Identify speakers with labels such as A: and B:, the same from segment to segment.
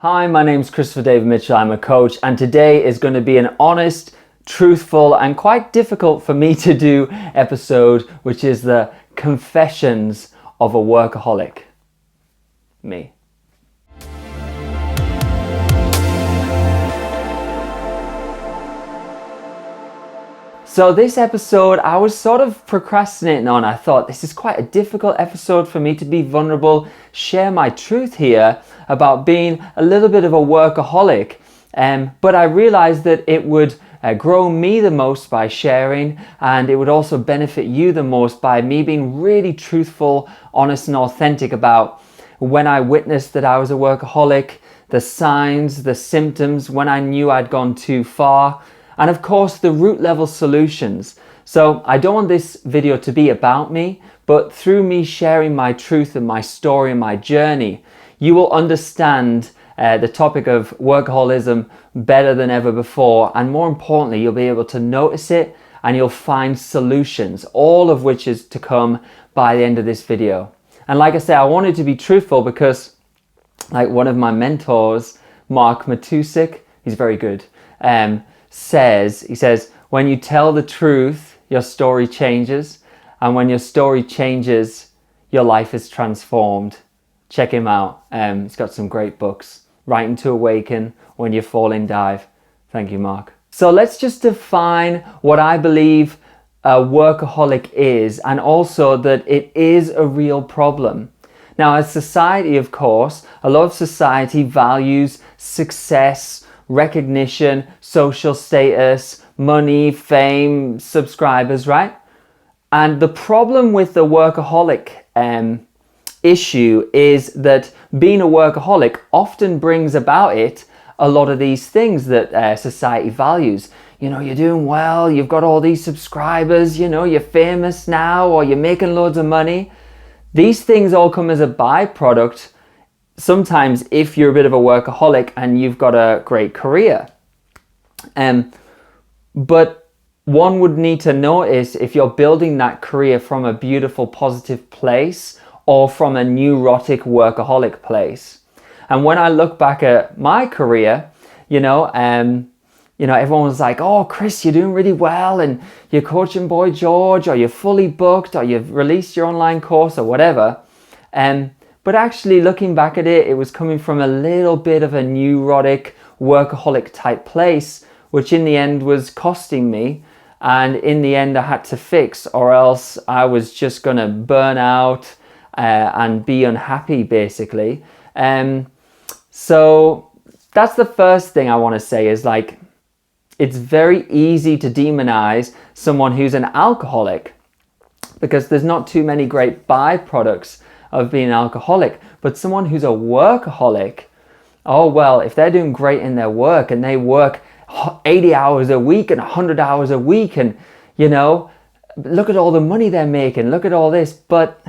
A: Hi, my name's Christopher David Mitchell. I'm a coach, and today is going to be an honest, truthful, and quite difficult for me to do episode, which is the confessions of a workaholic. Me. So this episode, I was sort of procrastinating on. I thought this is quite a difficult episode for me to be vulnerable, share my truth here about being a little bit of a workaholic. But I realized that it would grow me the most by sharing, and it would also benefit you the most by me being really truthful, honest and authentic about when I witnessed that I was a workaholic, the signs, the symptoms, when I knew I'd gone too far, and of course the root level solutions. So I don't want this video to be about me, but through me sharing my truth and my story and my journey, you will understand the topic of workaholism better than ever before, and more importantly, you'll be able to notice it and you'll find solutions, all of which is to come by the end of this video. And like I said, I wanted to be truthful because like one of my mentors, Mark Matusik, he's very good, he says, when you tell the truth, your story changes, and when your story changes, your life is transformed. Check him out. He's got some great books. Writing to Awaken, When You Fall in Dive. Thank you, Mark. So let's just define what I believe a workaholic is, and also that it is a real problem. Now, as society, of course, a lot of society values success, recognition, social status, money, fame, subscribers, right? And the problem with the workaholic issue is that being a workaholic often brings about it a lot of these things that society values. You know, you're doing well, you've got all these subscribers, you know, you're famous now, or you're making loads of money. These things all come as a byproduct sometimes if you're a bit of a workaholic and you've got a great career. But one would need to notice if you're building that career from a beautiful, positive place or from a neurotic workaholic place. And when I look back at my career, everyone was like, oh, Chris, you're doing really well, and you're coaching Boy George, or you're fully booked, or you've released your online course or whatever. But actually looking back at it, it was coming from a little bit of a neurotic workaholic type place, which in the end was costing me. And in the end I had to fix, or else I was just going to burn out and be unhappy basically. So that's the first thing I want to say is like, it's very easy to demonize someone who's an alcoholic because there's not too many great byproducts of being an alcoholic. But someone who's a workaholic, oh well, if they're doing great in their work and they work 80 hours a week and 100 hours a week, and look at all the money they're making, look at all this. But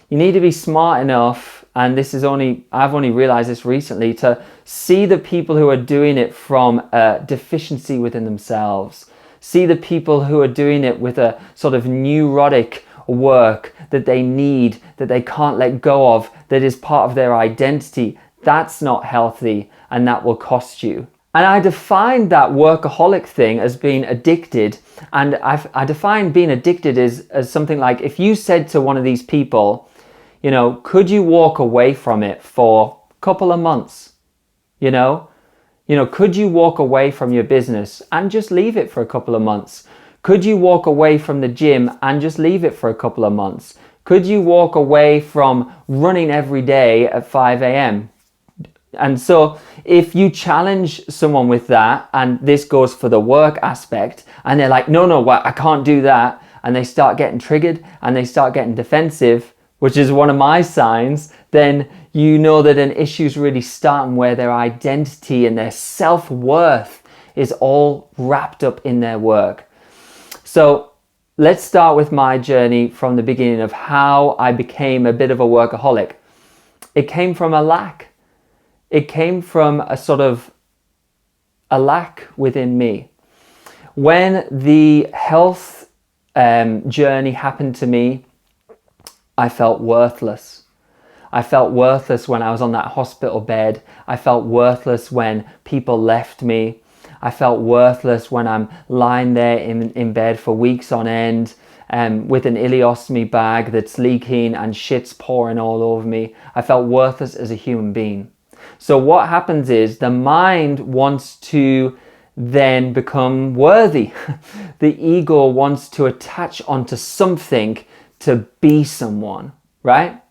A: you need to be smart enough, and I've only realized this recently, to see the people who are doing it from a deficiency within themselves. See the people who are doing it with a sort of neurotic work that they need, that they can't let go of, that is part of their identity. That's not healthy, and that will cost you. And I define that workaholic thing as being addicted, and I define being addicted as something like, if you said to one of these people, could you walk away from it for a couple of months? Could you walk away from your business and just leave it for a couple of months? Could you walk away from the gym and just leave it for a couple of months? Could you walk away from running every day at 5 a.m.? And so if you challenge someone with that, and this goes for the work aspect, and they're like, no, I can't do that, and they start getting triggered and they start getting defensive, which is one of my signs, then you know that an issue's really starting where their identity and their self-worth is all wrapped up in their work. So let's start with my journey from the beginning of how I became a bit of a workaholic. It came from a lack. It came from a lack within me. When the health journey happened to me, I felt worthless. I felt worthless when I was on that hospital bed. I felt worthless when people left me. I felt worthless when I'm lying there in bed for weeks on end with an ileostomy bag that's leaking and shit's pouring all over me. I felt worthless as a human being. So what happens is the mind wants to then become worthy. The ego wants to attach onto something to be someone, right?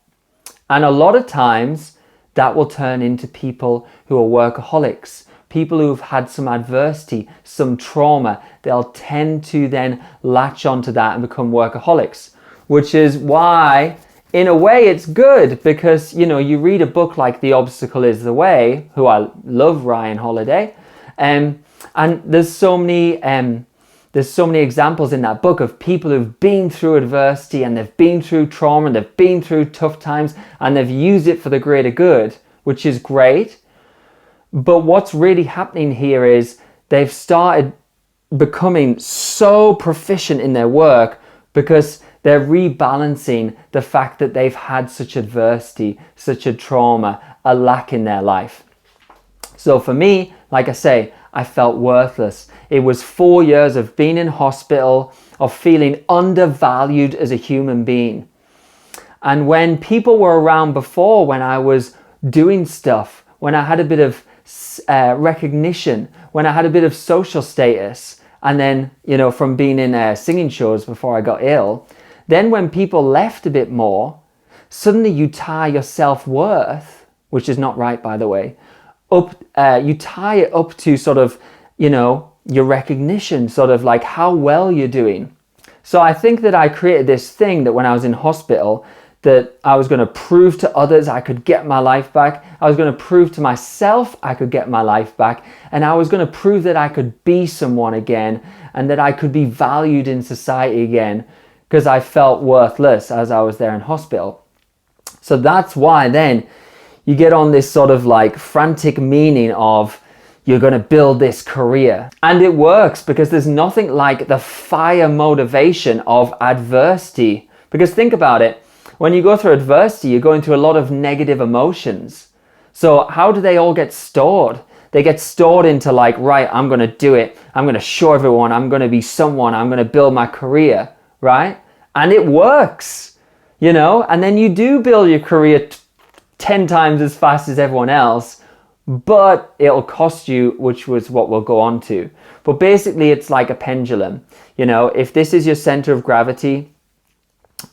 A: And a lot of times that will turn into people who are workaholics, people who've had some adversity, some trauma. They'll tend to then latch onto that and become workaholics, which is why in a way it's good, because you read a book like The Obstacle is the Way, who I love, Ryan Holiday, and there's so many examples in that book of people who've been through adversity and they've been through trauma and they've been through tough times and they've used it for the greater good, which is great. But what's really happening here is they've started becoming so proficient in their work because they're rebalancing the fact that they've had such adversity, such a trauma, a lack in their life. So for me, like I say, I felt worthless. It was 4 years of being in hospital, of feeling undervalued as a human being. And when people were around before, when I was doing stuff, when I had a bit of recognition, when I had a bit of social status, and then, from being in singing shows before I got ill, then when people left a bit more, suddenly you tie your self-worth, which is not right, by the way, you tie it up to sort of, your recognition, sort of like how well you're doing. So I think that I created this thing that when I was in hospital, that I was going to prove to others I could get my life back. I was going to prove to myself I could get my life back. And I was going to prove that I could be someone again and that I could be valued in society again, because I felt worthless as I was there in hospital. So that's why then you get on this sort of like frantic meaning of you're going to build this career. And it works because there's nothing like the fire motivation of adversity. Because think about it. When you go through adversity, you're going through a lot of negative emotions. So how do they all get stored? They get stored into like, right, I'm going to do it. I'm going to show everyone I'm going to be someone. I'm going to build my career, right? And it works, and then you do build your career 10 times as fast as everyone else, but it'll cost you, which was what we'll go on to. But basically it's like a pendulum. If this is your center of gravity,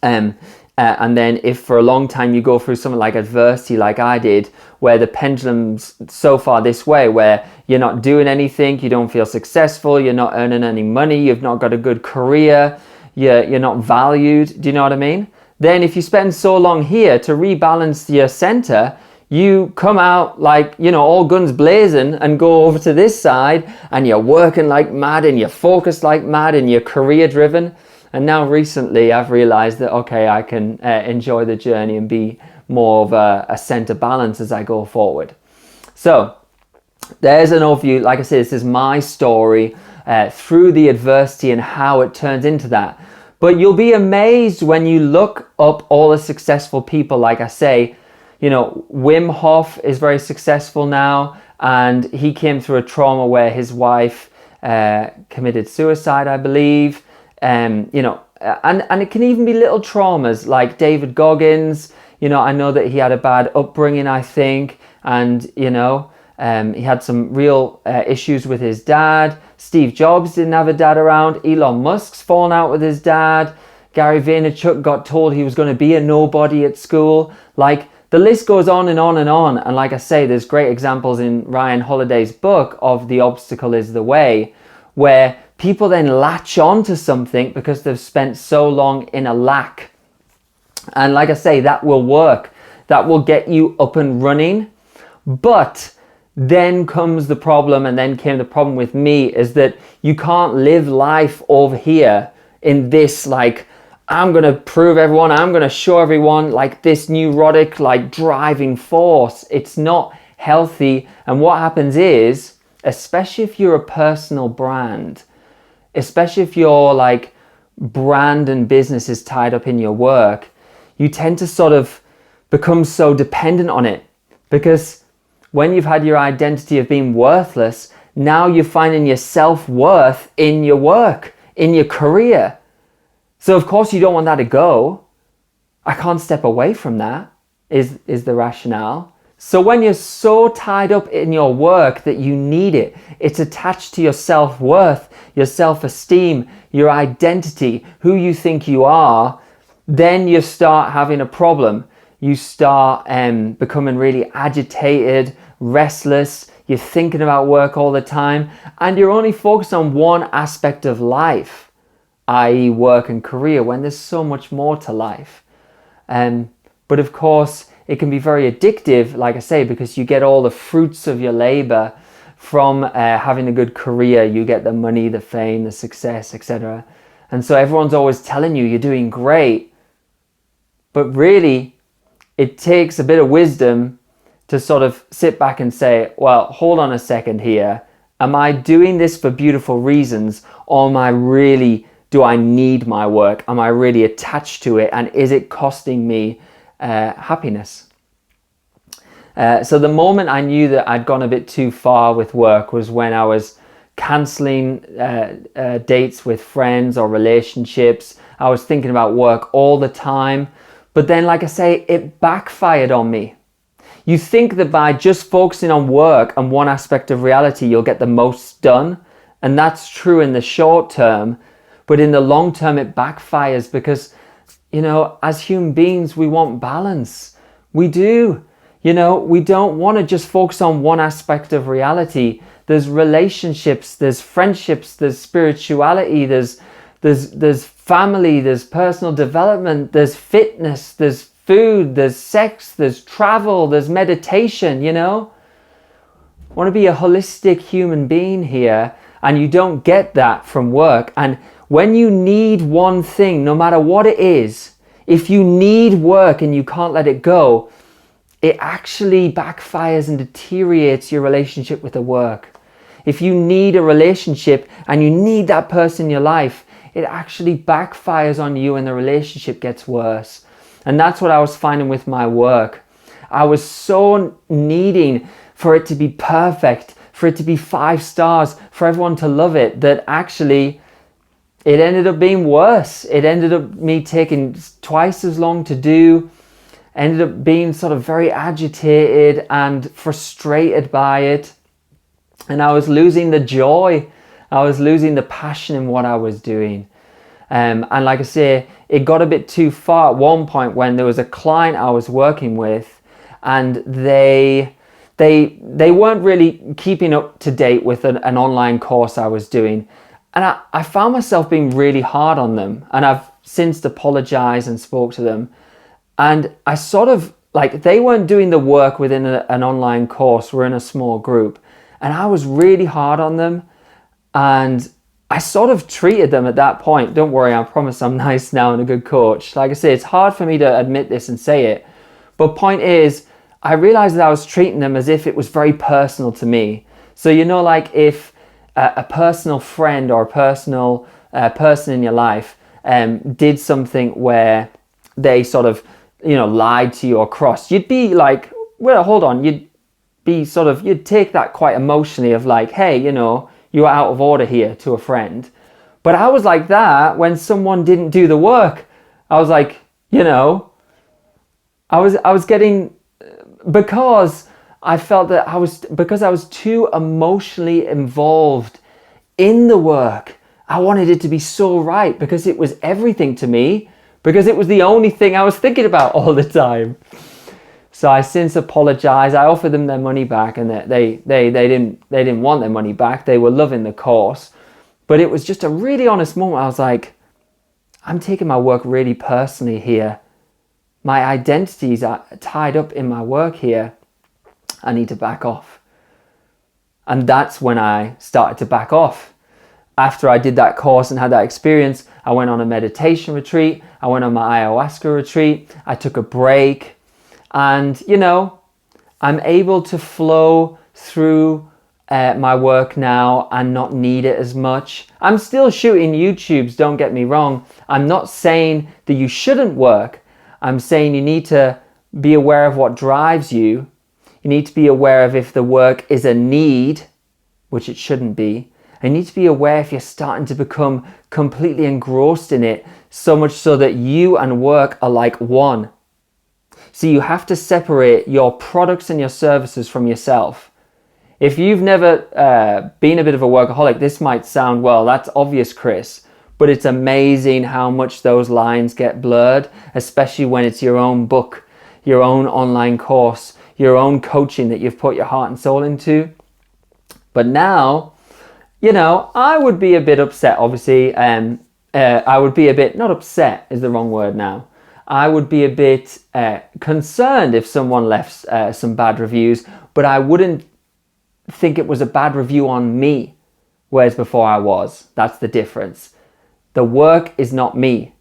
A: and then if for a long time you go through something like adversity like I did, where the pendulum's so far this way, where you're not doing anything, you don't feel successful, you're not earning any money, you've not got a good career, you're not valued, do you know what I mean? Then if you spend so long here to rebalance your center, you come out like, all guns blazing and go over to this side and you're working like mad and you're focused like mad and you're career driven. And now recently I've realized that, okay, I can enjoy the journey and be more of a center balance as I go forward. So there's an overview. Like I said, this is my story through the adversity and how it turns into that. But you'll be amazed when you look up all the successful people. Like I say, Wim Hof is very successful now, and he came through a trauma where his wife committed suicide, I believe. And it can even be little traumas like David Goggins. I know that he had a bad upbringing, I think, and he had some real issues with his dad. Steve Jobs didn't have a dad around. Elon Musk's fallen out with his dad. Gary Vaynerchuk got told he was going to be a nobody at school. Like, the list goes on and on and on. And like I say, there's great examples in Ryan Holiday's book of The Obstacle is the Way, where people then latch on to something because they've spent so long in a lack. And like I say, that will work. That will get you up and running. But then comes the problem, and then came the problem with me, is that you can't live life over here in this, like, I'm going to prove everyone, I'm going to show everyone, like this neurotic, like driving force. It's not healthy. And what happens is, especially if you're a personal brand, especially if your brand and business is tied up in your work, you tend to sort of become so dependent on it. Because when you've had your identity of being worthless, now you're finding your self-worth in your work, in your career. So of course you don't want that to go. I can't step away from that, is the rationale. So when you're so tied up in your work that you need it, it's attached to your self-worth, your self-esteem, your identity, who you think you are, then you start having a problem. You start becoming really agitated, restless, you're thinking about work all the time, and you're only focused on one aspect of life, i.e. work and career, when there's so much more to life. But of course, it can be very addictive, like I say, because you get all the fruits of your labor from having a good career. You get the money, the fame, the success, etc. And so everyone's always telling you you're doing great. But really, it takes a bit of wisdom to sort of sit back and say, well, hold on a second here. Am I doing this for beautiful reasons, or do I need my work? Am I really attached to it? And is it costing me happiness? So the moment I knew that I'd gone a bit too far with work was when I was cancelling dates with friends or relationships. I was thinking about work all the time. But then, like I say, it backfired on me. You think that by just focusing on work and one aspect of reality, you'll get the most done. And that's true in the short term. But in the long term, it backfires because, as human beings, we want balance. We do. We don't want to just focus on one aspect of reality. There's relationships, there's friendships, there's spirituality, there's family, there's personal development, there's fitness, there's food, there's sex, there's travel, there's meditation, I want to be a holistic human being here, and you don't get that from work. And when you need one thing, no matter what it is, if you need work and you can't let it go, it actually backfires and deteriorates your relationship with the work. If you need a relationship and you need that person in your life, it actually backfires on you and the relationship gets worse. And that's what I was finding with my work. I was so needing for it to be perfect, for it to be 5 stars, for everyone to love it, that actually it ended up being worse. It ended up me taking twice as long to do, ended up being sort of very agitated and frustrated by it. And I was losing the joy. I was losing the passion in what I was doing. And like I say, it got a bit too far at one point when there was a client I was working with, and they weren't really keeping up to date with an online course I was doing. And I found myself being really hard on them. And I've since apologized and spoke to them. And I sort of, they weren't doing the work within an online course. We're in a small group. And I was really hard on them. And I sort of treated them at that point. Don't worry, I promise I'm nice now and a good coach. Like I say, it's hard for me to admit this and say it. But point is, I realized that I was treating them as if it was very personal to me. So, if a personal friend or a personal person in your life did something where they sort of, lied to you or crossed, you'd be like, well, hold on. You'd take that quite emotionally of like, hey, you're out of order here to a friend. But I was like that when someone didn't do the work. I was like, I was getting, because I felt that because I was too emotionally involved in the work. I wanted it to be so right because it was everything to me, because it was the only thing I was thinking about all the time. So I since apologized. I offered them their money back, and they didn't want their money back. They were loving the course. But it was just a really honest moment. I was like, I'm taking my work really personally here. My identities are tied up in my work here. I need to back off. And that's when I started to back off. After I did that course and had that experience, I went on a meditation retreat. I went on my ayahuasca retreat. I took a break. And, I'm able to flow through my work now and not need it as much. I'm still shooting YouTubes, don't get me wrong. I'm not saying that you shouldn't work. I'm saying you need to be aware of what drives you. You need to be aware of if the work is a need, which it shouldn't be. And you need to be aware if you're starting to become completely engrossed in it, so much so that you and work are like one. So you have to separate your products and your services from yourself. If you've never been a bit of a workaholic, this might sound, well, that's obvious, Chris, but it's amazing how much those lines get blurred, especially when it's your own book, your own online course, your own coaching that you've put your heart and soul into. But now, I would be a bit upset, obviously. I would be a bit, not upset is the wrong word now. I would be a bit concerned if someone left some bad reviews, but I wouldn't think it was a bad review on me, whereas before I was. That's the difference. The work is not me.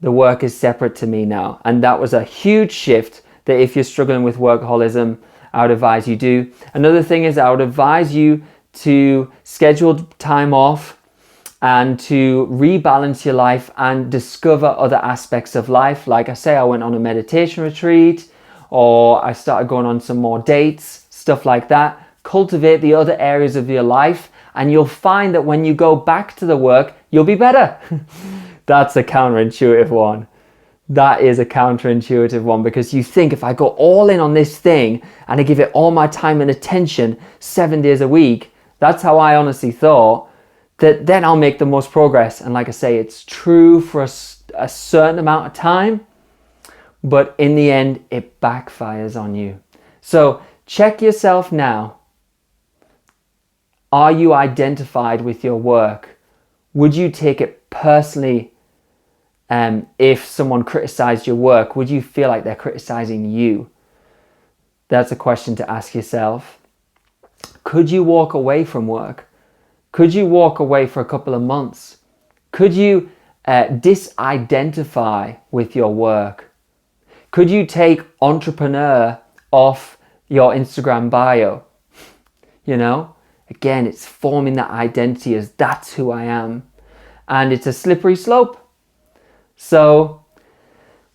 A: The work is separate to me now. And that was a huge shift that if you're struggling with workaholism, I would advise you do. Another thing is I would advise you to schedule time off and to rebalance your life and discover other aspects of life. Like I say, I went on a meditation retreat, or I started going on some more dates, stuff like that. Cultivate the other areas of your life, and you'll find that when you go back to the work, you'll be better. That's a counterintuitive one. That is a counterintuitive one, because you think if I go all in on this thing and I give it all my time and attention 7 days a week, that's how I honestly thought, that then I'll make the most progress. And like I say, it's true for a certain amount of time, but in the end, it backfires on you. So check yourself now. Are you identified with your work? Would you take it personally if someone criticized your work? Would you feel like they're criticizing you? That's a question to ask yourself. Could you walk away from work? Could you walk away for a couple of months? Could you disidentify with your work? Could you take entrepreneur off your Instagram bio? Again, it's forming that identity as that's who I am. And it's a slippery slope. So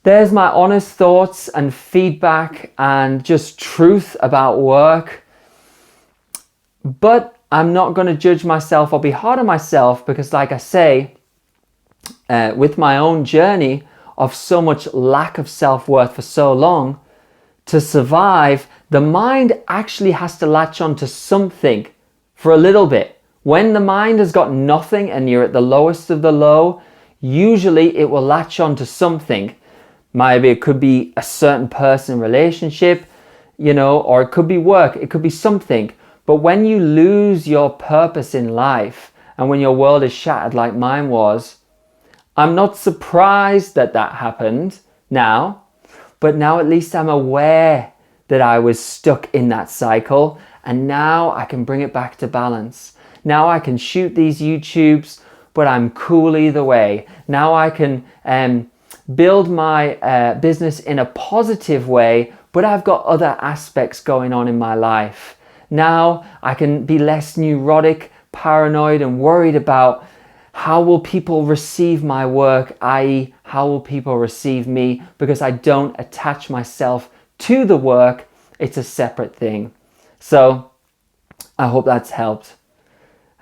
A: there's my honest thoughts and feedback and just truth about work. But I'm not going to judge myself or be hard on myself, because like I say, with my own journey of so much lack of self-worth for so long, to survive, the mind actually has to latch on to something for a little bit. When the mind has got nothing and you're at the lowest of the low, usually it will latch on to something. Maybe it could be a certain person, relationship, or it could be work, it could be something. But when you lose your purpose in life and when your world is shattered like mine was, I'm not surprised that happened now, but now at least I'm aware that I was stuck in that cycle, and now I can bring it back to balance. Now I can shoot these YouTubes, but I'm cool either way. Now I can build my business in a positive way, but I've got other aspects going on in my life. Now I can be less neurotic, paranoid, and worried about how will people receive my work, i.e. how will people receive me, because I don't attach myself to the work. It's a separate thing. So I hope that's helped.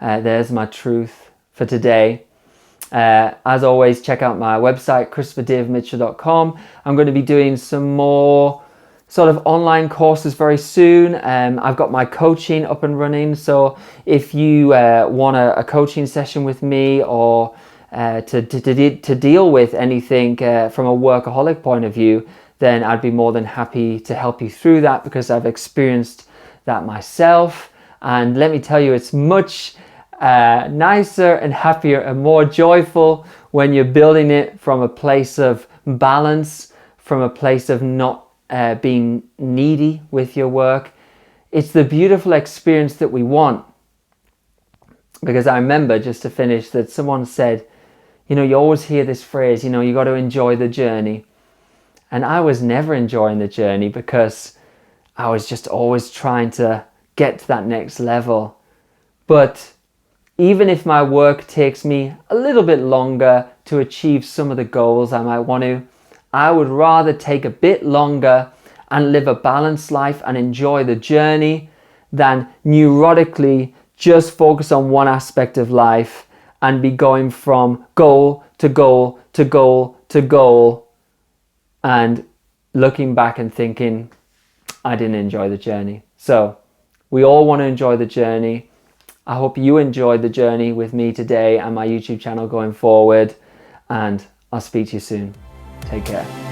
A: There's my truth for today. As always, check out my website, christopherdavemitchell.com. I'm going to be doing some more sort of online courses very soon. I've got my coaching up and running. So if you want a coaching session with me, or to deal with anything from a workaholic point of view, then I'd be more than happy to help you through that, because I've experienced that myself. And let me tell you, it's much nicer and happier and more joyful when you're building it from a place of balance, from a place of not being needy with your work. It's the beautiful experience that we want. Because I remember, just to finish, that someone said, you always hear this phrase, you got to enjoy the journey. And I was never enjoying the journey, because I was just always trying to get to that next level. But even if my work takes me a little bit longer to achieve some of the goals I might want to, I would rather take a bit longer and live a balanced life and enjoy the journey than neurotically just focus on one aspect of life and be going from goal to goal to goal to goal and looking back and thinking, I didn't enjoy the journey. So we all want to enjoy the journey. I hope you enjoyed the journey with me today and my YouTube channel going forward, and I'll speak to you soon. Take care.